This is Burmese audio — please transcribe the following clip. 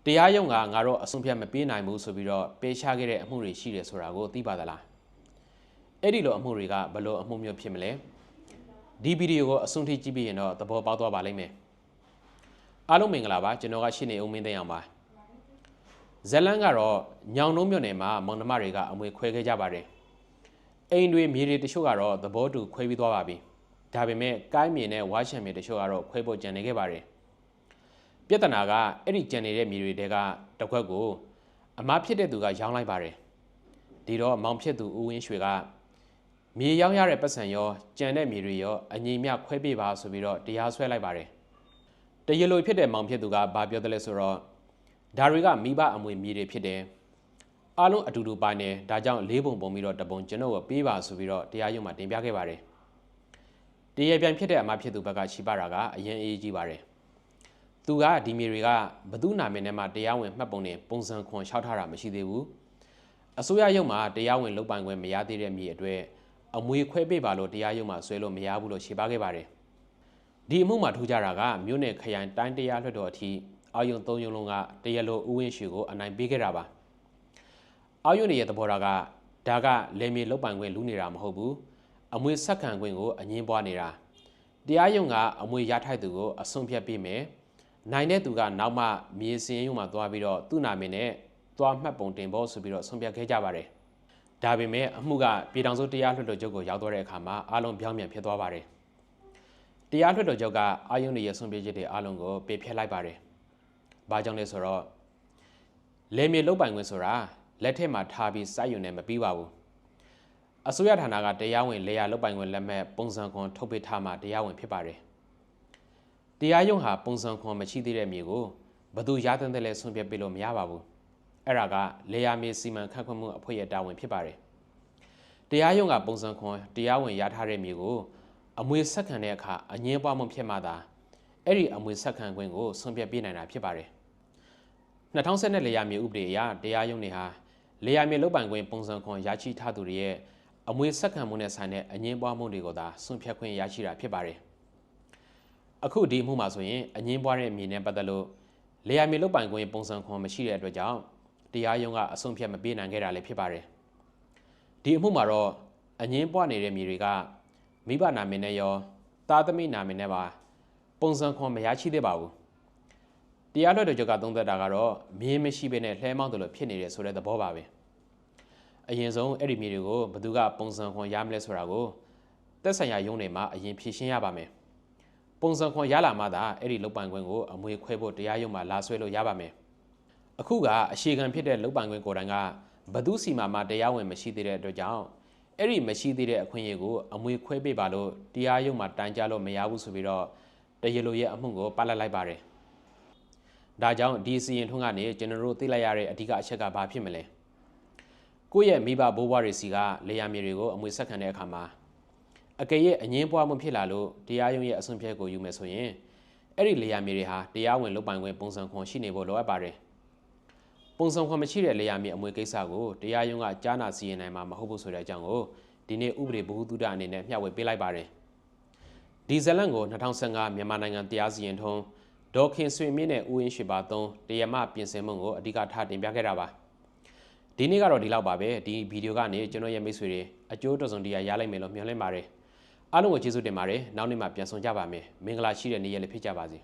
တရားရုံးကငါတို့အဆုံးဖြတ်မပေးနိုင်ဘူးဆိုပြီးတော့ပေးချခဲ့တဲ့အမှုတွေရှိတယ်ဆိုတာကိုသိပါသလားအဲ့ဒီလိုအမှုတွေကဘယ်လိုအမှုမျိုးဖြစ်မလဲဒီဗီဒီယိုကိုအဆုံးထိကြည့်ပြီးရင်တော့သဘောပေါက်သွားပါလိမ့်မယ်အားလုံးမင်္ဂလာပါကျွန်တော်ကရှင်းနေဦးမင်းသိန်းအောင်ပါဇလန်ကတော့ညောင်နှုံးမြို့နယ်မှာမောင်နှမတွေကအမွေခွဲခဲ့ကြပါတယ်အိမ်တွေမြေတွေတချို့ကတော့သဘောတူခွဲပြီးသွားပါပြီဒါပေမဲ့ကိုင်းမြေနဲ့ဝါချံမြေတချို့ကတော့ခွဲဖို့ကြံနေခဲ့ပါတယ်ပြဿနာကအဲ့ဒီကြံနေတဲ့မြေတွေတဲကတစ်ခွက်ကိုအမားဖြစ်တဲ့သူကရောင်းလိုက်ပါတယ်ဒီတော့မောင်ဖြစ်သူဦးဝင်းရွှေကမြေရောင်းရတဲ့ပတ်စံရောကြံတဲ့မြေတွေရောအညီမျှခွဲပေးပါဆိုပြီးတော့တရားစွဲလိုက်ပါတယ်တရလိုဖြစ်တဲ့မောင်ဖြစ်သူကဘာပြောတယ်လဲဆိုတော့ဒါတွေကမိဘအမွေမြေတွေဖြစ်တယ်အားလုံးအတူတူပါနေဒါကြောင့်၄ပုံပုံပြီးတော့တပုံကျွန်တော်ကိုပေးပါဆိုပြီးတော့တရားရုံးမှာတင်ပြခဲ့ပါတယ်တရားပြန်ဖြစ်တဲ့အမဖြစ်သူဘက်ကရှိပါတာကအရင်အေးကြီးပါတယ်သူကဒီမြေတွေကဘသူနာမည်နဲ့မှတရားဝင်မှတ်ပုံနဲ့ပုံစံခွန်လျှောက်ထားတာမရှိသေးဘူးအစိုးရရုံးမှာတရားဝင်လုပ်ပိုင်ခွင့်မရသေးတဲ့မြေအတွက်အမွေခွဲပေးပါလို့တရားရုံးမှာဆွဲလို့မရဘူးလို့ရှင်းပါခဲ့ပါတယ်ဒီအမှုမှာထူးခြားတာကမြို့နယ်ခရိုင်တိုင်းတရားလွှတ်တော်အထိအာယုံ၃ရုံးလုံးကတရားလိုဦးဝင်းရွှေကိုအနိုင်ပေးခဲ့တာပါအာယုံရဲ့သဘောထားကဒါကလေမြေလုပ်ပိုင်ခွင့်လူနေတာမဟုတ်ဘူးအမွေဆက်ခံခွင့်ကိုအငင်းပွားနေတာတရားရုံးကအမွေရထိုက်သူကိုအဆုံးဖြတ်ပေးမယ်နိုင်တဲ့သူကနောက်မှမြေစင်းရုံမှာသွားပြီးတော့သူ့နာမည်နဲ့သွားမှတ်ပုံတင်ဖို့ဆိုပြီးတော့ဆုံးဖြတ်ခဲ့ကြပါတယ်ဒါပေမဲ့အမှုကပြည်ထောင်စုတရားလွှတ်တော်ချုပ်ကိုရောက်သွားတဲ့အခါမှာအားလုံးပြောင်းပြန်ဖြစ်သွားပါတယ်တရားလွှတ်တော်ချုပ်ကအာယုံရဲ့ဆုံးဖြတ်ချက်တွေအားလုံးကိုပယ်ဖျက်လိုက်ပါတယ်ဘာကြောင့်လဲဆိုတော့လေမြေလုပ်ပိုင်ခွင့်ဆိုတာလက်ထက်မှာထားပြီးစိုက်ယူနေမပြီးပါဘူးအစိုးရဌာနကတရားဝင်လေယာလုပ်ပိုင်ခွင့်လက်မှတ်ပုံစံခွန်ထုတ်ပေးထားမှတရားဝင်ဖြစ်ပါတယ်တရားရုံးဟာပုံစံခွန်မရှိသေးတဲ့မြေကိုဘယ်သူရသင့်တယ်လဲဆုံးဖြတ်ပေးလို့မရပါဘူးအဲ့ဒါကလေယာမြေစီမံခန့်ခွဲမှုအဖွဲ့ရဲ့တာဝန်ဖြစ်ပါတယ်တရားရုံးကပုံစံခွန်တရားဝင်ရထားတဲ့မြေကိုအမွေဆက်ခံတဲ့အခါအငင်းပွားမှုဖြစ်မှသာအဲ့ဒီအမွေဆက်ခံခွင့်ကိုဆုံးဖြတ်ပေးနိုင်တာဖြစ်ပါတယ်2010လေယာမြေဥပဒေအရတရားရုံးတွေဟာလေယာမြေလုပ်ပိုင်ခွင့်ပုံစံခွန်ရရှိထားသူတွေရဲ့အမွေဆက်ခံမှုနဲ့ဆိုင်တဲ့အငင်းပွားမှုတွေကိုသာဆုံးဖြတ်ခွင့်ရရှိတာဖြစ်ပါတယ်အခုဒီမှုမှာဆိုရင်အငင်းပွားတဲ့မြေနဲ့ပတ်သက်လို့လေယာမြေလုပ်ပိုင်ခွင့်ပုံစံခွန်မရှိတဲ့အတွက်ကြောင့်တရားရုံးကအဆုံးဖြတ်မပေးနိုင်ခဲ့တာလည်းဖြစ်ပါတယ်ဒီအမှုမှာတော့အငင်းပွားနေတဲ့မြေတွေကမိဘနာမည်နဲ့ရောသားသမီးနာမည်နဲ့ပါပုံစံခွန်မရရှိသေးပါဘူးတရားလွှတ်တော်ချုပ်ကသုံးသပ်တာကတော့မြေမရှိဘဲနဲ့လှဲမောင်းတယ်လို့ဖြစ်နေတယ်ဆိုတဲ့သဘောပါပဲအရင်ဆုံးအဲ့ဒီမြေတွေကိုဘယ်သူကပုံစံခွန်ရမလဲဆိုတာကိုသက်ဆိုင်ရာရုံးတွေမှာအရင်ဖြေရှင်းရပါမယ်ပုံစံခွန်ရလာမှသာအဲ့ဒီလုပ်ပိုင်ခွင့်ကိုအမွေခွဲဖို့တရားရုံးမှာလာဆွဲလို့ရပါမယ်အခုကအရှိခံဖြစ်တဲ့လုပ်ပိုင်ခွင့်ကိုယ်တိုင်ကဘသူစီမှာမှတရားဝင်မရှိသေးတဲ့အတွက်ကြောင့်အဲ့ဒီမရှိသေးတဲ့အခွင့်အရေးကိုအမွေခွဲပေးပါလို့တရားရုံးမှာတိုင်ကြားလို့မရဘူးဆိုပြီးတော့တရားလိုရဲ့အမှုကိုပတ်လက်လိုက်ပါတယ်ဒါကြောင့်ဒီစီရင်ထုံးကနေကျွန်တော်တို့သိလိုက်ရတဲ့အဓိကအချက်ကဘာဖြစ်မလဲကိုယ့်ရဲ့မိဘဘိုးဘွားတွေစီကလေယာမြေတွေကိုအမွေဆက်ခံတဲ့အခါမှာအကယ်၍အငင်းပွားမှုဖြစ်လာလို့တရားရုံးရဲ့အဆုံးဖြတ်ကိုယူမယ်ဆိုရင်အဲ့ဒီလေယာမြေတွေဟာတရားဝင်လုပ်ပိုင်ခွင့်ပုံစံခွန်ရှိနေဖို့လိုအပ်ပါတယ်ပုံစံခွန်မရှိတဲ့လေယာမြေအမွေကိစ္စကိုတရားရုံးကကြားနာစီရင်နိုင်မှာမဟုတ်ဘူးဆိုတဲ့အကြောင်းကိုဒီနေ့ဥပဒေဗဟုသုတအနေနဲ့မျှဝေပေးလိုက်ပါတယ်ဒီဇလန်ကို2015မြန်မာနိုင်ငံတရားစီရင်ထုံးဒေါ်ခင်ဆွေမြင့်နဲ့ဦးရင်းရွှေပါသုံးတရားမပြင်ဆင်မှုကိုအဓိကထားတင်ပြခဲ့တာပါဒီနေ့ကတော့ဒီလောက်ပါပဲဒီဗီဒီယိုကနေကျွန်တော်ရဲ့မိတ်ဆွေတွေအကျိုးတော်စုံတရားရလိုက်မယ်လို့မျှော်လင့်ပါတယ်အားလုံးကိုကျေးဇူးတင်ပါတယ်နောက်နေ့မှပြန်ဆောင်ကြပါမယ်မင်္ဂလာရှိတဲ့နေ့ရက်လေးဖြစ်ကြပါစေ